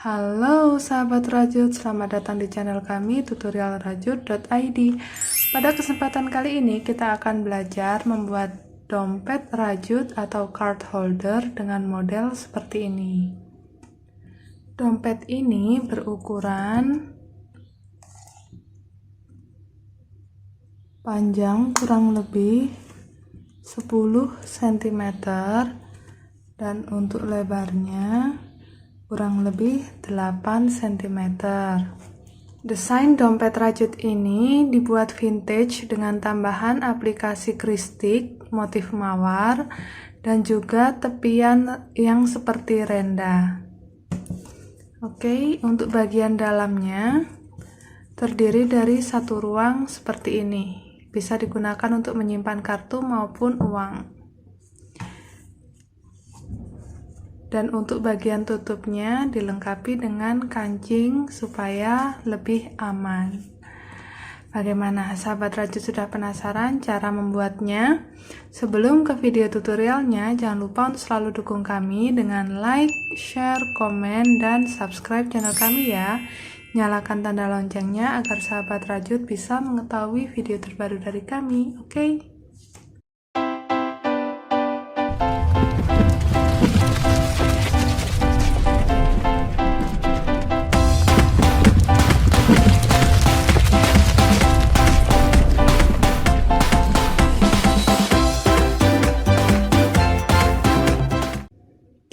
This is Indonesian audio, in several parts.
Halo sahabat rajut, selamat datang di channel kami tutorialrajut.id. Pada kesempatan kali ini kita akan belajar membuat dompet rajut atau card holder dengan model seperti ini. Dompet ini berukuran panjang kurang lebih 10 cm dan untuk lebarnya kurang lebih 8 cm. Desain dompet rajut ini dibuat vintage dengan tambahan aplikasi kristik, motif mawar, dan juga tepian yang seperti renda. Oke, untuk bagian dalamnya terdiri dari satu ruang seperti ini. Bisa digunakan untuk menyimpan kartu maupun uang. Dan untuk bagian tutupnya dilengkapi dengan kancing supaya lebih aman. Bagaimana sahabat rajut, sudah penasaran cara membuatnya? Sebelum ke video tutorialnya, jangan lupa untuk selalu dukung kami dengan like, share, komen, dan subscribe channel kami ya. Nyalakan tanda loncengnya agar sahabat rajut bisa mengetahui video terbaru dari kami, oke?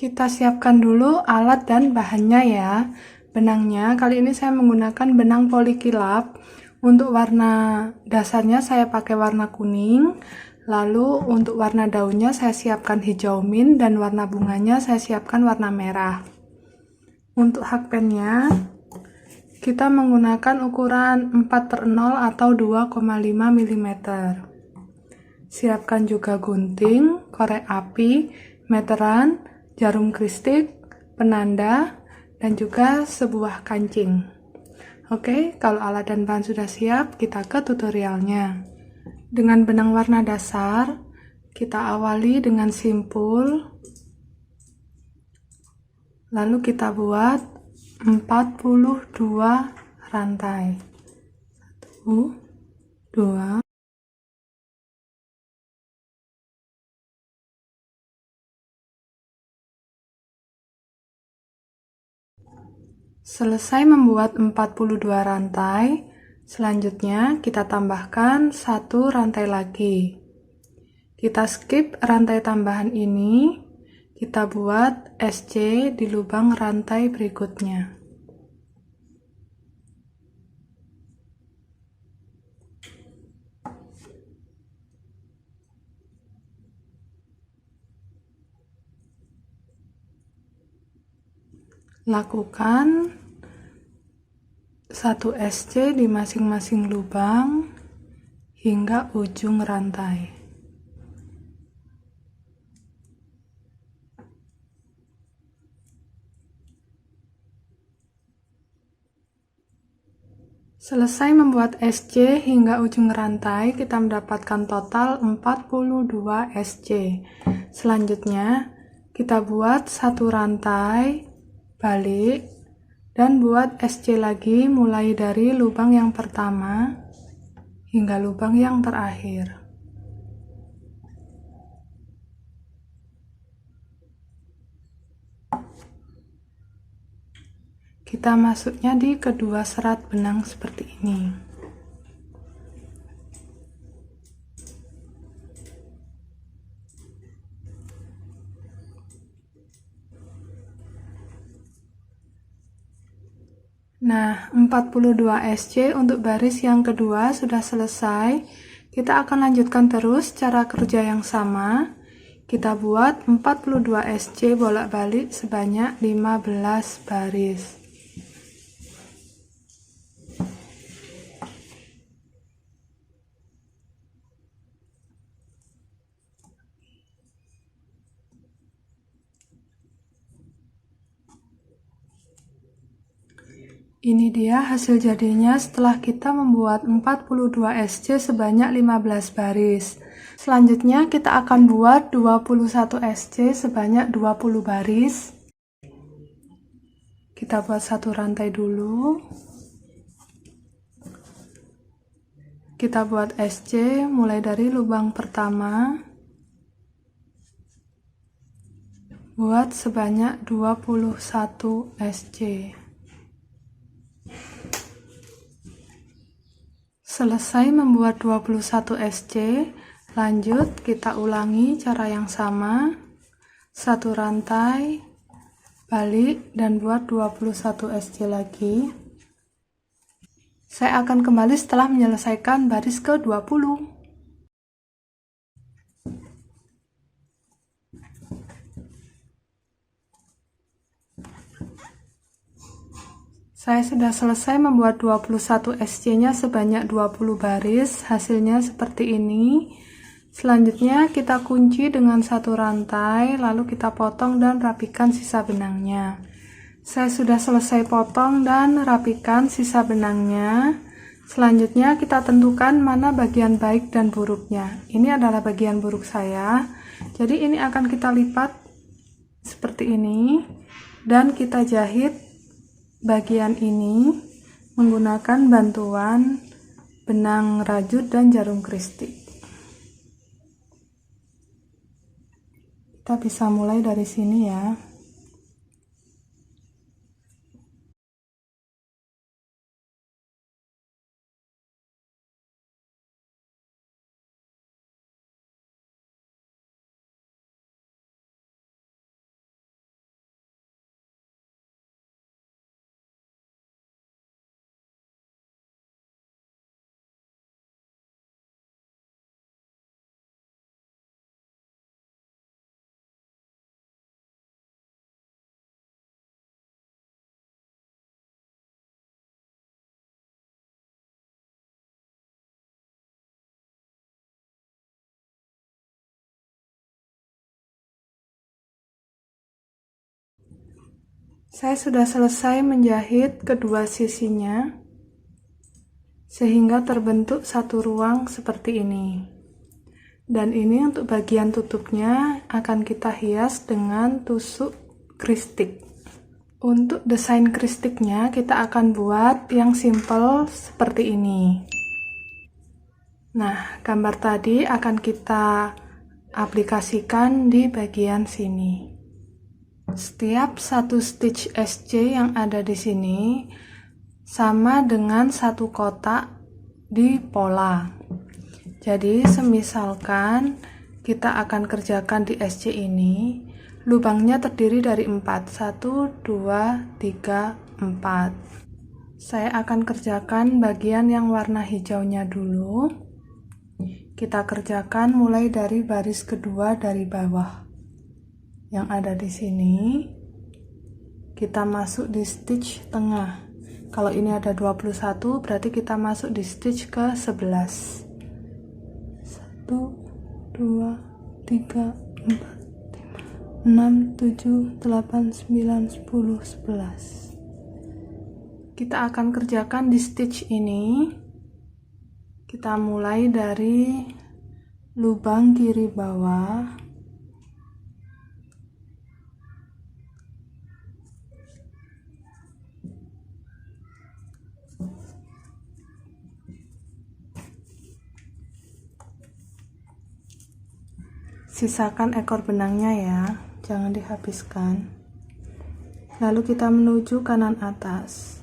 Kita siapkan dulu alat dan bahannya ya. Benangnya, kali ini saya menggunakan benang polikilap. Untuk warna dasarnya saya pakai warna kuning. Lalu untuk warna daunnya saya siapkan hijau mint dan warna bunganya saya siapkan warna merah. Untuk hakpennya, kita menggunakan ukuran 4/0 atau 2,5 mm. Siapkan juga gunting, korek api, meteran, jarum kristik, penanda, dan juga sebuah kancing. Oke, kalau alat dan bahan sudah siap, kita ke tutorialnya. Dengan benang warna dasar, kita awali dengan simpul. Lalu kita buat 42 rantai. 1, 2, selesai membuat 42 rantai, selanjutnya kita tambahkan satu rantai lagi. Kita skip rantai tambahan ini, kita buat SC di lubang rantai berikutnya. Lakukan satu SC di masing-masing lubang hingga ujung rantai. Selesai membuat SC hingga ujung rantai, kita mendapatkan total 42 SC. Selanjutnya, kita buat satu rantai balik dan buat SC lagi mulai dari lubang yang pertama hingga lubang yang terakhir. Kita masuknya di kedua serat benang seperti ini. Nah, 42 SC untuk baris yang kedua sudah selesai. Kita akan lanjutkan terus cara kerja yang sama. Kita buat 42 SC bolak-balik sebanyak 15 baris. Ini dia hasil jadinya setelah kita membuat 42 SC sebanyak 15 baris. Selanjutnya kita akan buat 21 SC sebanyak 20 baris. kita buat satu rantai dulu. Kita buat SC mulai dari lubang pertama. Buat sebanyak 21 SC. Selesai membuat 21 SC, lanjut kita ulangi cara yang sama. Satu rantai, balik dan buat 21 SC lagi. Saya akan kembali setelah menyelesaikan baris ke-20. Saya sudah selesai membuat 21 SC-nya sebanyak 20 baris, hasilnya seperti ini. Selanjutnya kita kunci dengan satu rantai, lalu kita potong dan rapikan sisa benangnya. Saya sudah selesai potong dan rapikan sisa benangnya. Selanjutnya kita tentukan mana bagian baik dan buruknya. Ini adalah bagian buruk saya. Jadi ini akan kita lipat seperti ini dan kita jahit bagian ini menggunakan bantuan benang rajut dan jarum kristik. Kita bisa mulai dari sini ya. Saya sudah selesai menjahit kedua sisinya sehingga terbentuk satu ruang seperti ini. Dan ini untuk bagian tutupnya akan kita hias dengan tusuk kristik. Untuk desain kristiknya kita akan buat yang simple seperti ini. Nah, gambar tadi akan kita aplikasikan di bagian sini. Setiap satu stitch SC yang ada di sini sama dengan satu kotak di pola. Jadi semisalkan kita akan kerjakan di SC ini, lubangnya terdiri dari 4. 1, 2, 3, 4. Saya akan kerjakan bagian yang warna hijaunya dulu. Kita kerjakan mulai dari baris kedua dari bawah. Yang ada di sini, kita masuk di stitch tengah. Kalau ini ada 21, berarti kita masuk di stitch ke 11. 1, 2, 3, 4, 5, 6, 7, 8, 9, 10, 11. Kita akan kerjakan di stitch ini. Kita mulai dari lubang kiri bawah. Sisakan ekor benangnya ya, jangan dihabiskan. Lalu kita menuju kanan atas.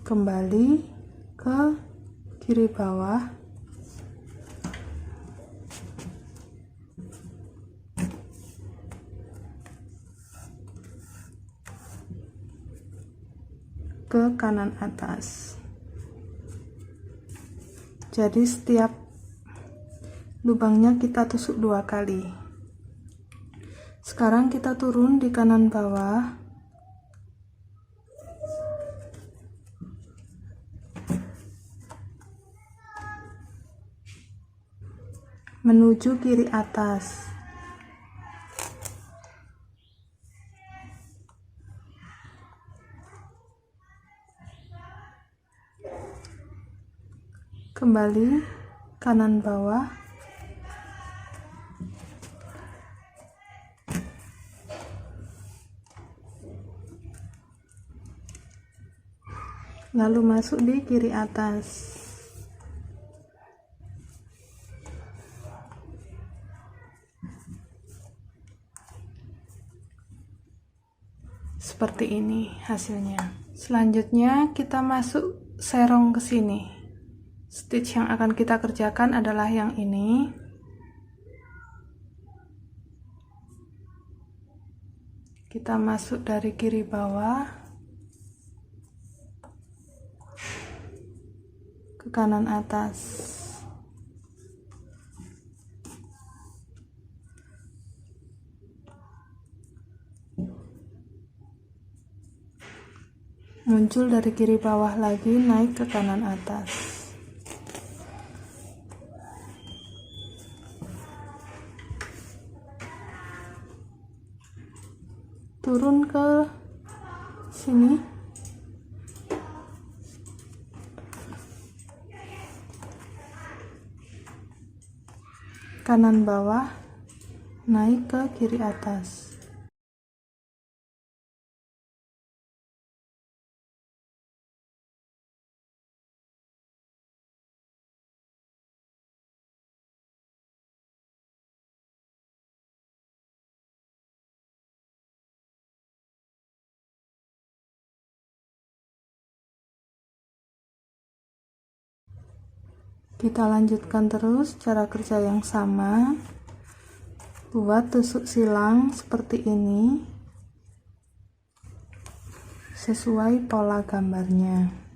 Kembali ke kiri bawah. Ke kanan atas. Jadi setiap lubangnya kita tusuk 2 kali. Sekarang kita turun di kanan bawah. Menuju kiri atas. Kembali kanan bawah, lalu masuk di kiri atas. Seperti ini hasilnya. Selanjutnya kita masuk serong ke sini. Stitch yang akan kita kerjakan adalah yang ini. Kita masuk dari kiri bawah ke kanan atas. Muncul dari kiri bawah lagi, naik ke kanan atas. Turun ke sini. Kanan bawah, naik ke kiri atas. Kita lanjutkan terus cara kerja yang sama. Buat tusuk silang seperti ini sesuai pola gambarnya.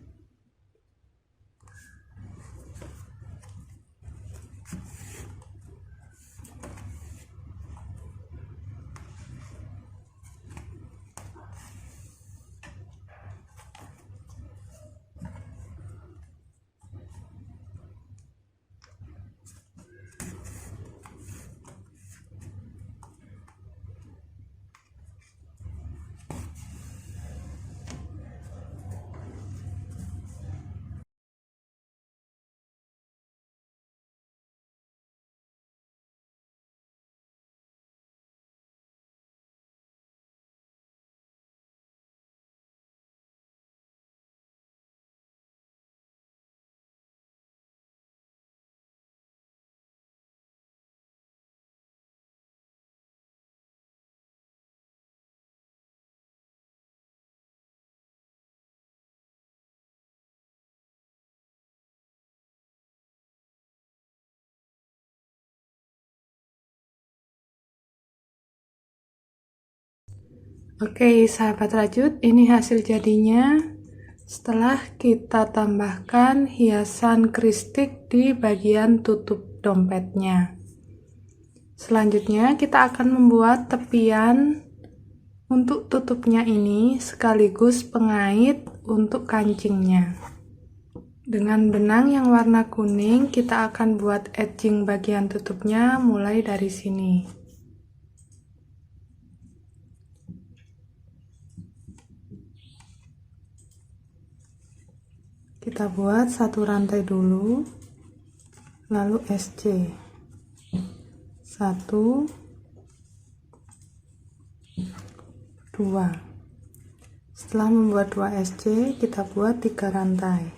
Oke, sahabat rajut, ini hasil jadinya setelah kita tambahkan hiasan kristik di bagian tutup dompetnya. Selanjutnya kita akan membuat tepian untuk tutupnya ini sekaligus pengait untuk kancingnya. Dengan benang yang warna kuning kita akan buat edging bagian tutupnya mulai dari sini. Kita buat satu rantai dulu, lalu SC 1 2. Setelah membuat 2 SC, kita buat 3 rantai.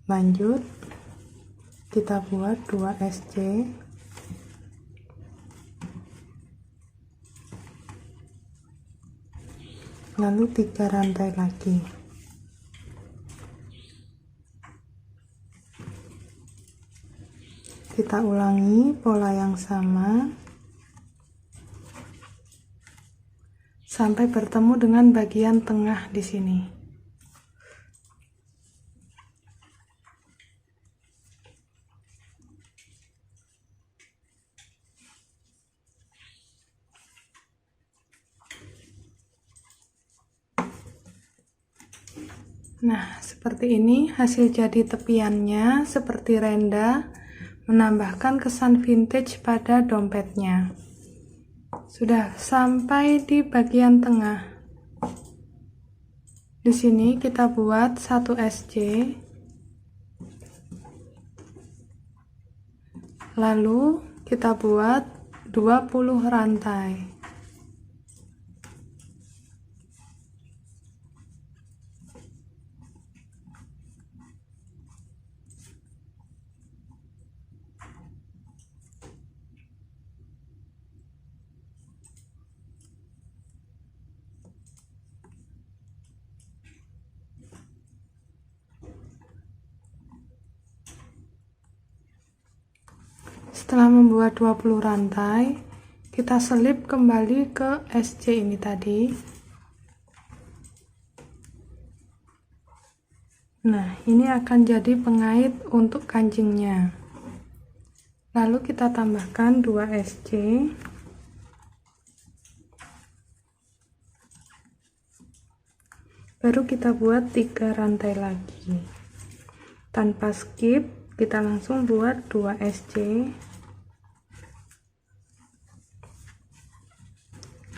Lanjut, kita buat 2 SC, lalu 3 rantai lagi. Kita ulangi pola yang sama sampai bertemu dengan bagian tengah di sini. Nah, seperti ini hasil jadi tepiannya, seperti renda, menambahkan kesan vintage pada dompetnya. Sudah sampai di bagian tengah. Di sini kita buat 1 SC, Lalu kita buat 20 rantai. Setelah membuat 20 rantai, kita selip kembali ke SC ini tadi. Nah, ini akan jadi pengait untuk kancingnya. Lalu kita tambahkan 2 SC. Baru kita buat 3 rantai lagi. Tanpa skip, kita langsung buat 2 SC.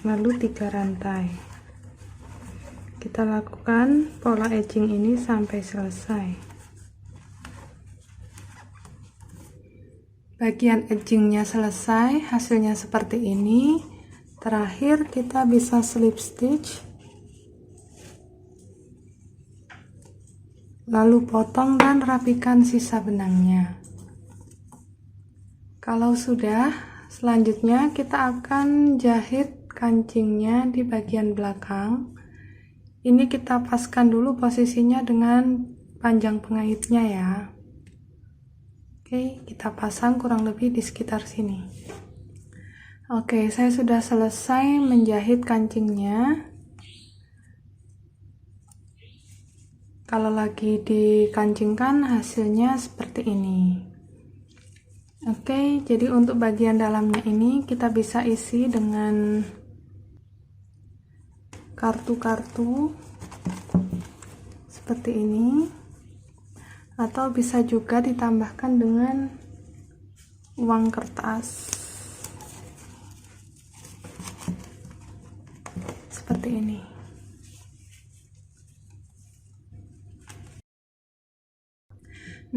Lalu 3 rantai. Kita lakukan pola edging ini sampai selesai. Bagian edgingnya selesai, hasilnya seperti ini. Terakhir kita bisa slip stitch, lalu potong dan rapikan sisa benangnya. Kalau sudah, selanjutnya kita akan jahit kancingnya di bagian belakang. Ini kita paskan dulu posisinya dengan panjang pengaitnya ya. Oke, kita pasang kurang lebih di sekitar sini. Oke, saya sudah selesai menjahit kancingnya. Kalau lagi dikancingkan hasilnya seperti ini. Oke, jadi untuk bagian dalamnya ini kita bisa isi dengan kartu-kartu seperti ini, atau bisa juga ditambahkan dengan uang kertas seperti ini.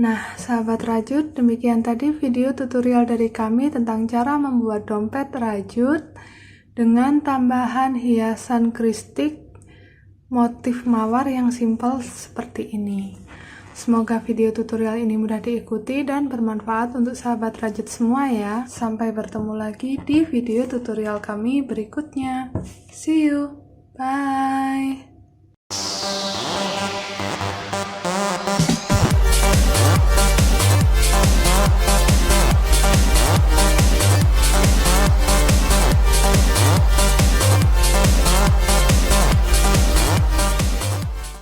Nah, sahabat rajut, demikian tadi video tutorial dari kami tentang cara membuat dompet rajut dengan tambahan hiasan kristik motif mawar yang simpel seperti ini. Semoga video tutorial ini mudah diikuti dan bermanfaat untuk sahabat rajut semua ya. Sampai bertemu lagi di video tutorial kami berikutnya. See you, bye.